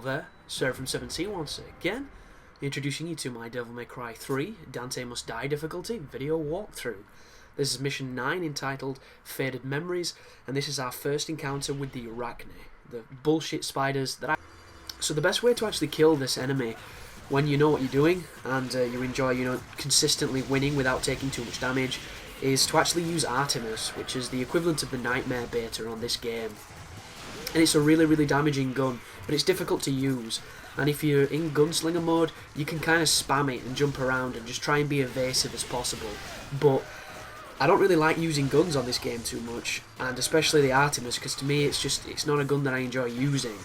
there, Sir from 7C once again, introducing you to my Devil May Cry 3 Dante Must Die difficulty video walkthrough. This is mission 9 entitled Faded Memories, and this is our first encounter with the Arachne, the bullshit spiders that So the best way to actually kill this enemy when you know what you're doing and you enjoy, consistently winning without taking too much damage is to actually use Artemis, which is the equivalent of the Nightmare Beta on this game. And it's a really damaging gun, but it's difficult to use. And if you're in gunslinger mode, you can kind of spam it and jump around and just try and be evasive as possible. But I don't really like using guns on this game too much, and especially the Artemis, because to me it's not a gun that I enjoy using.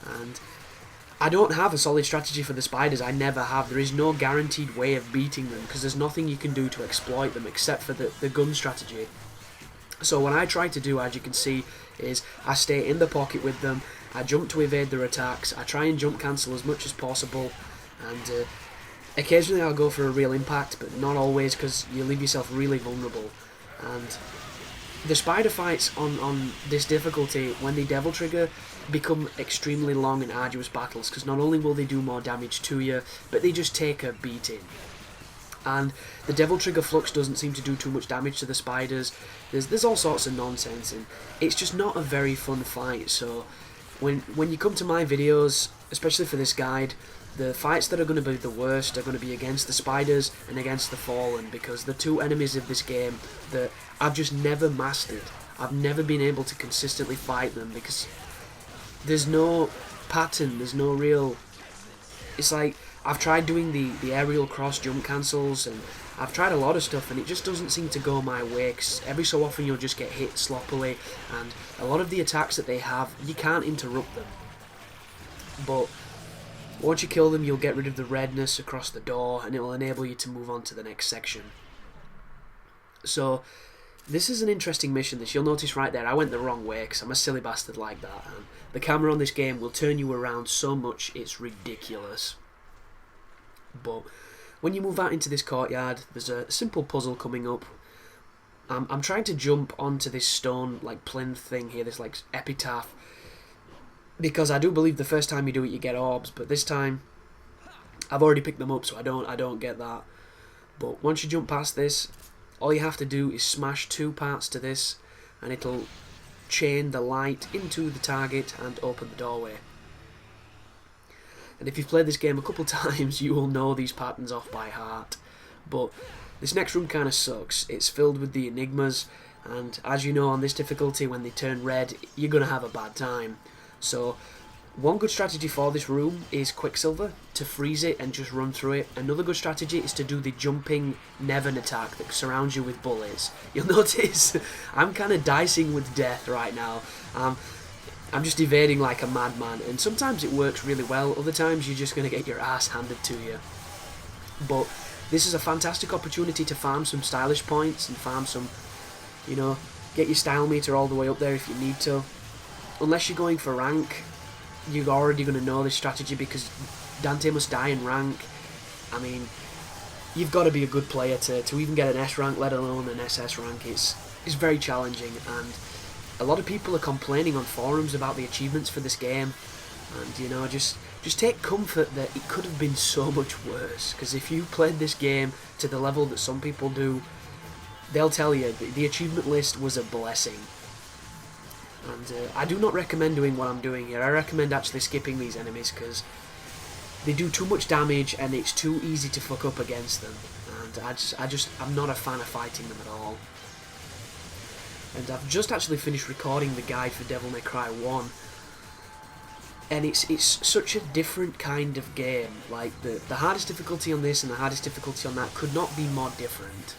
And I don't have a solid strategy for the spiders. I never have. There is no guaranteed way of beating them because there's nothing you can do to exploit them except for the gun strategy. So what I try to do, as you can see, is I stay in the pocket with them, I jump to evade their attacks, I try and jump cancel as much as possible, and occasionally I'll go for a real impact, but not always, because you leave yourself really vulnerable. And the spider fights on this difficulty, when they devil trigger, become extremely long and arduous battles, because not only will they do more damage to you, but they just take a beating. And the devil trigger flux doesn't seem to do too much damage to the spiders. There's all sorts of nonsense, and it's just not a very fun fight. So when you come to my videos, especially for this guide, the fights that are going to be the worst are going to be against the spiders and against the fallen, because the two enemies of this game that I've just never mastered. I've never been able to consistently fight them because there's no pattern, there's no real... It's like, I've tried doing the aerial cross jump cancels, and I've tried a lot of stuff, and it just doesn't seem to go my way, 'cause every so often you'll just get hit sloppily, and a lot of the attacks that they have, you can't interrupt them. But once you kill them, you'll get rid of the redness across the door, and it will enable you to move on to the next section. So this is an interesting mission. You'll notice right there, I went the wrong way because I'm a silly bastard like that. And the camera on this game will turn you around so much, it's ridiculous. But when you move out into this courtyard, there's a simple puzzle coming up. I'm trying to jump onto this stone like plinth thing here, this like epitaph, because I do believe the first time you do it you get orbs, but this time I've already picked them up, so I don't get that. But once you jump past this, all you have to do is smash 2 parts to this, and it'll chain the light into the target and open the doorway. And if you've played this game a couple times, you will know these patterns off by heart. But this next room kind of sucks. It's filled with the enigmas, and as you know, on this difficulty, when they turn red, you're going to have a bad time. So one good strategy for this room is Quicksilver, to freeze it and just run through it. Another good strategy is to do the jumping Neven attack that surrounds you with bullets. You'll notice I'm kind of dicing with death right now. I'm just evading like a madman, and sometimes it works really well, other times you're just going to get your ass handed to you. But this is a fantastic opportunity to farm some stylish points and farm some, get your style meter all the way up there if you need to. Unless you're going for rank, you're already going to know this strategy, because Dante Must Die in rank, I mean, you've got to be a good player to even get an S rank, let alone an SS rank. It's very challenging, and a lot of people are complaining on forums about the achievements for this game, and just take comfort that it could have been so much worse, because if you played this game to the level that some people do, they'll tell you that the achievement list was a blessing. And I do not recommend doing what I'm doing here. I recommend actually skipping these enemies, because they do too much damage and it's too easy to fuck up against them, and I'm not a fan of fighting them at all. And I've just actually finished recording the guide for Devil May Cry 1, and it's such a different kind of game. Like the hardest difficulty on this and the hardest difficulty on that could not be more different.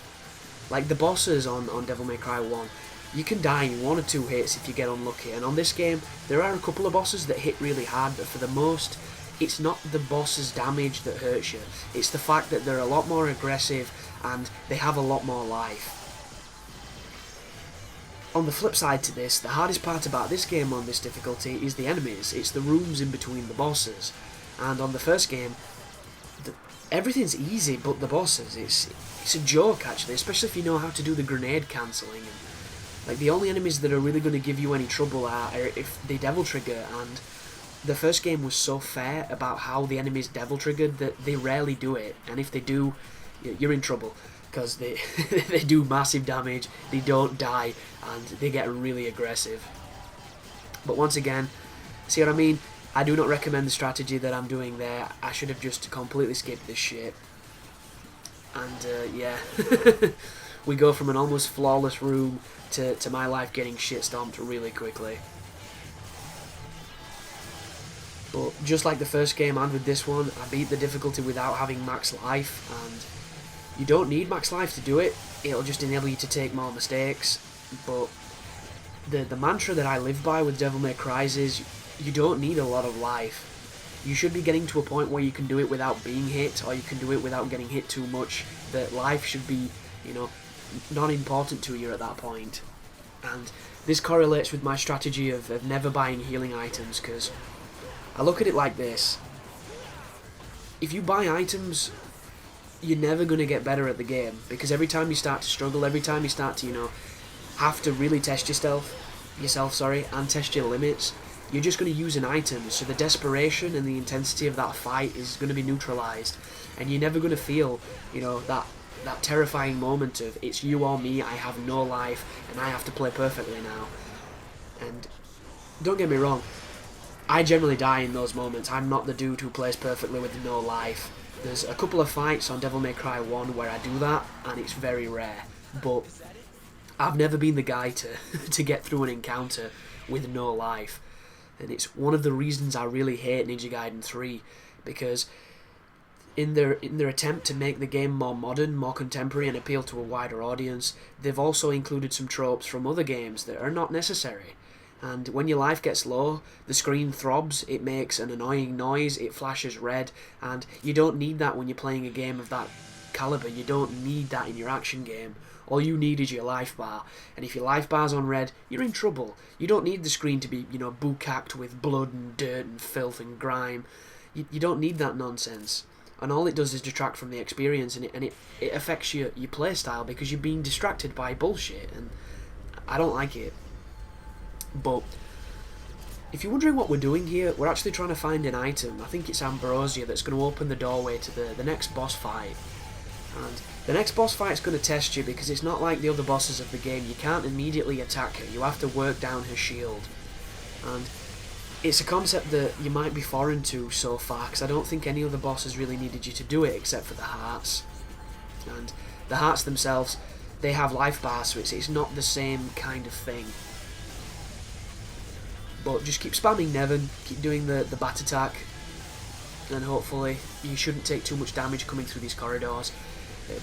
Like the bosses on Devil May Cry 1, you can die in 1 or 2 hits if you get unlucky, and on this game there are a couple of bosses that hit really hard, but for the most, it's not the boss's damage that hurts you, it's the fact that they're a lot more aggressive and they have a lot more life. On the flip side to this, the hardest part about this game on this difficulty is the enemies. It's the rooms in between the bosses. And on the first game, everything's easy but the bosses. It's a joke actually, especially if you know how to do the grenade cancelling. Like the only enemies that are really going to give you any trouble are if they devil trigger, and the first game was so fair about how the enemies devil triggered that they rarely do it, and if they do, you're in trouble, because they they do massive damage, they don't die, and they get really aggressive. But once again, see what I mean? I do not recommend the strategy that I'm doing there. I should have just completely skipped this shit. And yeah, we go from an almost flawless room to my life getting shit stomped really quickly. But just like the first game and with this one, I beat the difficulty without having max life, and you don't need max life to do it. It'll just enable you to take more mistakes. But the mantra that I live by with Devil May Cry is you don't need a lot of life. You should be getting to a point where you can do it without being hit, or you can do it without getting hit too much. That life should be, not important to you at that point. And this correlates with my strategy of never buying healing items, because I look at it like this. If you buy items, you're never going to get better at the game, because every time you start to struggle, every time you start to, have to really test yourself, and test your limits, you're just going to use an item, so the desperation and the intensity of that fight is going to be neutralized, and you're never going to feel, that terrifying moment of it's you or me, I have no life, and I have to play perfectly now. And don't get me wrong, I generally die in those moments. I'm not the dude who plays perfectly with no life. There's a couple of fights on Devil May Cry 1 where I do that, and it's very rare, but I've never been the guy to get through an encounter with no life. And it's one of the reasons I really hate Ninja Gaiden 3, because in their attempt to make the game more modern, more contemporary, and appeal to a wider audience, they've also included some tropes from other games that are not necessary. And when your life gets low, the screen throbs, it makes an annoying noise, it flashes red, and you don't need that when you're playing a game of that caliber. You don't need that in your action game. All you need is your life bar, and if your life bar's on red, you're in trouble. You don't need the screen to be, bucacked with blood and dirt and filth and grime. You don't need that nonsense. And all it does is detract from the experience, and it affects your playstyle, because you're being distracted by bullshit, and I don't like it. But if you're wondering what we're doing here, we're actually trying to find an item. I think it's Ambrosia that's going to open the doorway to the next boss fight. And the next boss fight is going to test you, because it's not like the other bosses of the game. You can't immediately attack her. You have to work down her shield. And it's a concept that you might be foreign to so far, because I don't think any other boss has really needed you to do it except for the hearts. And the hearts themselves, they have life bars, so it's not the same kind of thing. But just keep spamming Nevin, keep doing the bat attack, and hopefully you shouldn't take too much damage coming through these corridors.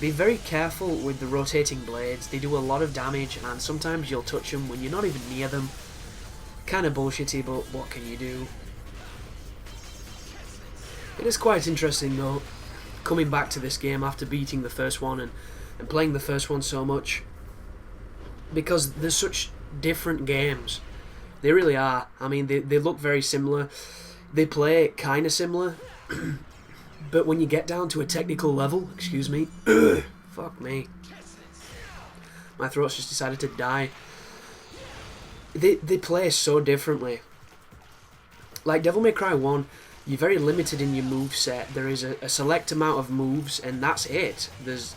Be very careful with the rotating blades. They do a lot of damage, and sometimes you'll touch them when you're not even near them. Kinda bullshitty, but what can you do? It is quite interesting though, coming back to this game after beating the first one and playing the first one so much, because there's such different games. They really are. I mean, they look very similar. They play kinda similar. But when you get down to a technical level, excuse me, fuck me, my throat's just decided to die. They play so differently. Like Devil May Cry 1, you're very limited in your move set. There is a select amount of moves, and that's it. There's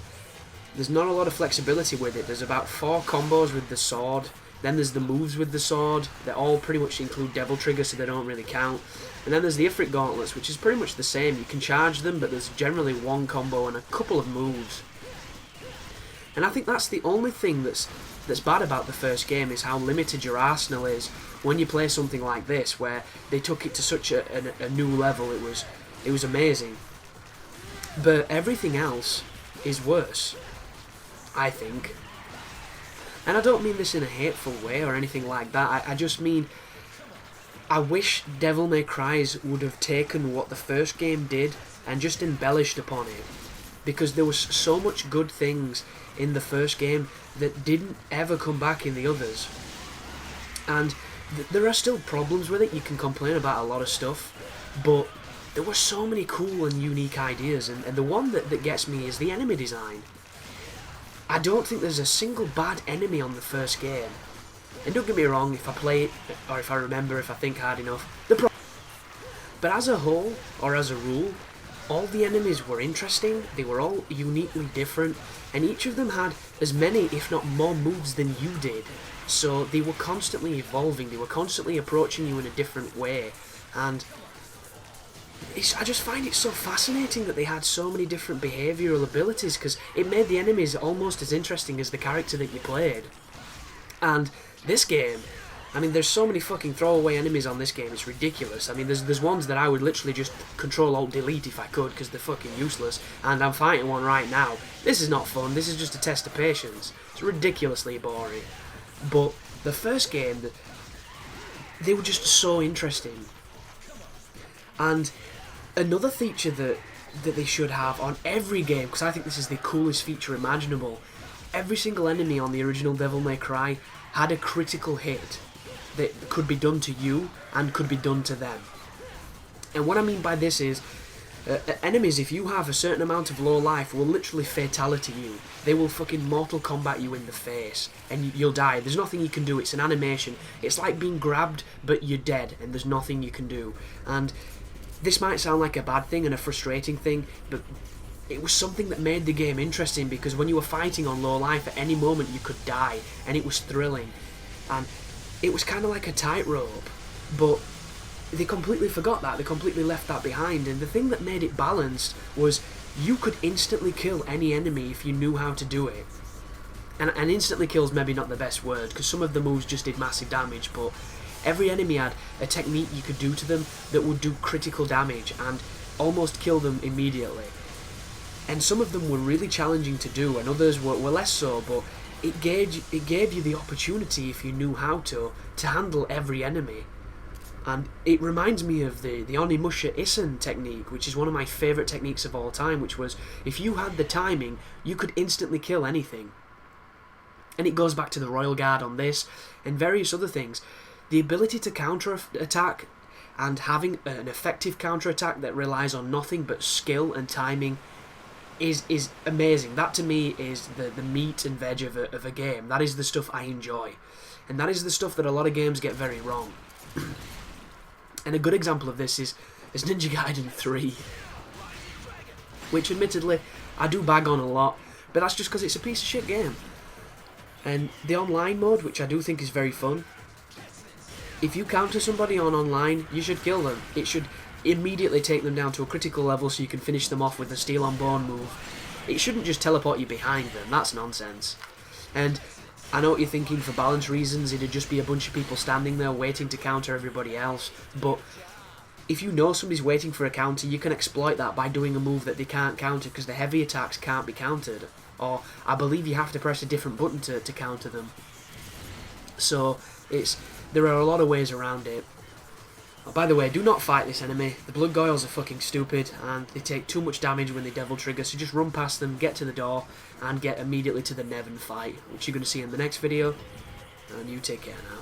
not a lot of flexibility with it. There's about 4 combos with the sword. Then there's the moves with the sword. They all pretty much include devil triggers, so they don't really count. And then there's the Ifrit gauntlets, which is pretty much the same. You can charge them, but there's generally one combo and a couple of moves. And I think that's the only thing that's bad about the first game, is how limited your arsenal is when you play something like this, where they took it to such a new level. It was amazing. But everything else is worse, I think. And I don't mean this in a hateful way or anything like that. I just mean, I wish Devil May Cry's would have taken what the first game did and just embellished upon it. Because there was so much good things in the first game that didn't ever come back in the others. And there are still problems with it. You can complain about a lot of stuff, but there were so many cool and unique ideas, and the one that gets me is the enemy design. I don't think there's a single bad enemy on the first game. And don't get me wrong, if I play it, or if I remember, if I think hard enough, But as a whole, or as a rule, all the enemies were interesting, they were all uniquely different, and each of them had as many, if not more, moves than you did. So they were constantly evolving, they were constantly approaching you in a different way, and I just find it so fascinating that they had so many different behavioural abilities, because it made the enemies almost as interesting as the character that you played. And this game, I mean, there's so many fucking throwaway enemies on this game, it's ridiculous. I mean, there's ones that I would literally just Control-Alt-Delete if I could, because they're fucking useless, and I'm fighting one right now. This is not fun, this is just a test of patience. It's ridiculously boring. But the first game, they were just so interesting. And another feature that they should have on every game, because I think this is the coolest feature imaginable, every single enemy on the original Devil May Cry had a critical hit that could be done to you and could be done to them. And what I mean by this is, enemies, if you have a certain amount of low life, will literally fatality you. They will fucking Mortal Kombat you in the face, and you'll die. There's nothing you can do, it's an animation. It's like being grabbed, but you're dead, and there's nothing you can do. And this might sound like a bad thing and a frustrating thing, but it was something that made the game interesting, because when you were fighting on low life, at any moment you could die, and it was thrilling. And it was kind of like a tightrope, but they completely forgot that, they completely left that behind, and the thing that made it balanced was you could instantly kill any enemy if you knew how to do it. And instantly kill's maybe not the best word, because some of the moves just did massive damage, but every enemy had a technique you could do to them that would do critical damage and almost kill them immediately. And some of them were really challenging to do, and others were less so, but it gave you the opportunity, if you knew how to handle every enemy. And it reminds me of the Onimusha Isen technique, which is one of my favourite techniques of all time, which was, if you had the timing, you could instantly kill anything. And it goes back to the Royal Guard on this, and various other things. The ability to counter-attack, and having an effective counter-attack that relies on nothing but skill and timing, is amazing. That to me is the meat and veg of a game. That is the stuff I enjoy. And that is the stuff that a lot of games get very wrong. And a good example of this is Ninja Gaiden 3. Which admittedly, I do bag on a lot, but that's just because it's a piece of shit game. And the online mode, which I do think is very fun, if you counter somebody on online, you should kill them. It should immediately take them down to a critical level so you can finish them off with a Steel on Bone move. It shouldn't just teleport you behind them, that's nonsense. And I know what you're thinking, for balance reasons it'd just be a bunch of people standing there waiting to counter everybody else, but if you know somebody's waiting for a counter, you can exploit that by doing a move that they can't counter, because the heavy attacks can't be countered, or I believe you have to press a different button to counter them. So there are a lot of ways around it. Oh, by the way, do not fight this enemy. The blood goyles are fucking stupid, and they take too much damage when they devil trigger, so just run past them, get to the door, and get immediately to the Nevin fight, which you're going to see in the next video, and you take care now.